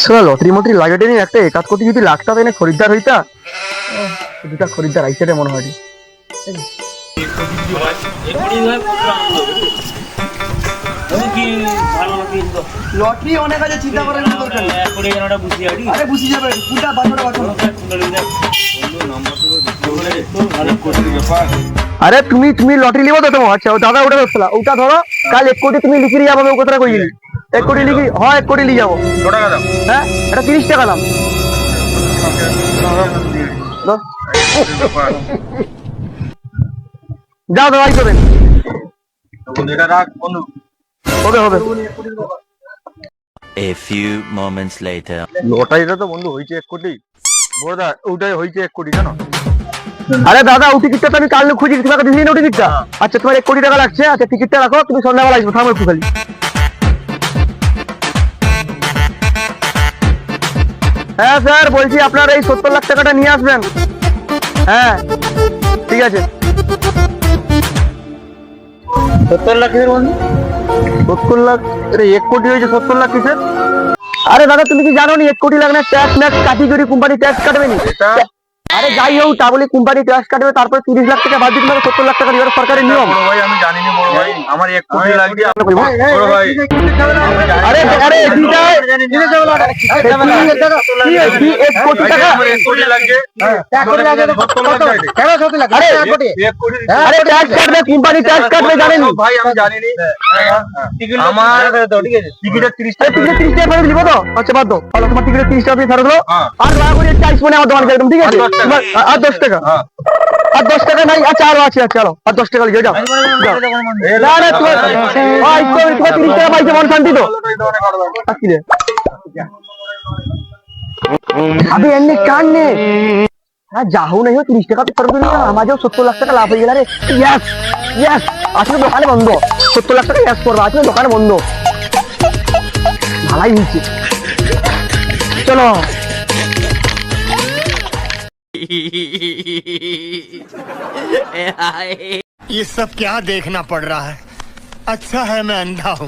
শোনা লটারি মটরি লাগাতে নি একটা 1 কোটি যদি লাগতা তাই না খরিদ্দার হইতা। দুটা খরিদ্দার আইছে রে মনে হয়। লটারি অনেক আছে, চিন্তা করার কোনো দরকার নেই। আরে বুঝি যাবে পুটা বাঁচোটা বাঁচো। আরে তুমি লটারি লিবো তো তোমার? আচ্ছা ও দাদা ওটা ধরছিলা, ওটা ধরো কাল 1 কোটি তুমি লিখে নিয়ে যাবো। ও কথাটা কই গেলি? 1 কোটি লিখি হয়, 1 কোটি নিয়ে যাবো। হ্যাঁ এটা 30 টাকা দাম। যাও দাদা করবেন হবে হবে। A few moments later. লটারিটা তো বন্ধু হয়েছে 1 কোটি। বড়দা ওটাই হয়েছে 1 কোটি জানো। আরে দাদা ও টিকিটটা তো আমি কাল খুঁজি, তোমাকে দিলি না টিকিটটা। আচ্ছা তোমার 1 কোটি টাকা লাগছে। আচ্ছা টিকিটটা রাখো, তুমি সন্ধ্যাবেলা আসবো। থামো একটু খালি। হ্যাঁ স্যার বলছি আপনার এই 70 লাখ টাকাটা নিয়ে আসবেন। হ্যাঁ ঠিক আছে। 70 লাখের বন্ধু? 70 লাখ? আরে 1 কোটি হয়েছে, 70 লাখ কিসের? আরে দাদা তুমি কি জানো নি 1 কোটি লাখ না ট্যাক্স ম্যাক্স কাটি করে কোম্পানি ট্যাক্স কাটবে নি? আরে যাই হোক তা বলে কোম্পানি ট্যাক্স কাটবে, তারপরে 30 লাখ টাকা বাদ দিতে হবে। 70 লাখ টাকা নেওয়ার সরকারের নিয়ম। বড় ভাই আমি জানি না বড় ভাই, আমার 1 কোটি লাগবে। বড় ভাই আরে আরে দিদা কি 1 কোটি টাকা? আমার 1 কোটি লাগবে। 1 কোটি লাগে তো কত? কেন 70 লাখ? আরে 1 কোটি। 1 কোটি আরে ট্যাক্স কাটবে, কোম্পানি ট্যাক্স কাটবে জানেন? ভাই আমি জানি না। আমার টিকিটের 30 আরে টাকা। টিকিটে 30 টাকা ফেরত দিব তো? আচ্ছা বাদ দাও, তাহলে তোমার টিকিটে 30 টাকা দিয়ে ফেরত দাও। আর দয়া করে একটা আইফোনে আমার দোকানে একদম ঠিক আছে। আর 10 টাকা আর 10 টাকা নাই। আচ্ছা আরো আছে, আচ্ছা চলো আর 10 টাকা লিখে যাও। না না তোমার ভাই তোমার 30 টাকা পাইছে মন শান্তি তো। আচ্ছা রে আবে এমনি কান নে। হ্যাঁ যা হোক নাই হোক 30 টাকা তো ফেরত দিলি না, আমাদেরও 70 লাখ টাকা লাভ হয়ে গেল রে। ইয়েস ইয়েস, আজকে দোকানে বন্ধ। 70 লাখ টাকা ইয়েস করবো, আজকে দোকানে বন্ধ। ভালাই হয়েছে, চলো। ये सब क्या देखना पड़ रहा है? अच्छा है मैं अंधा हूँ।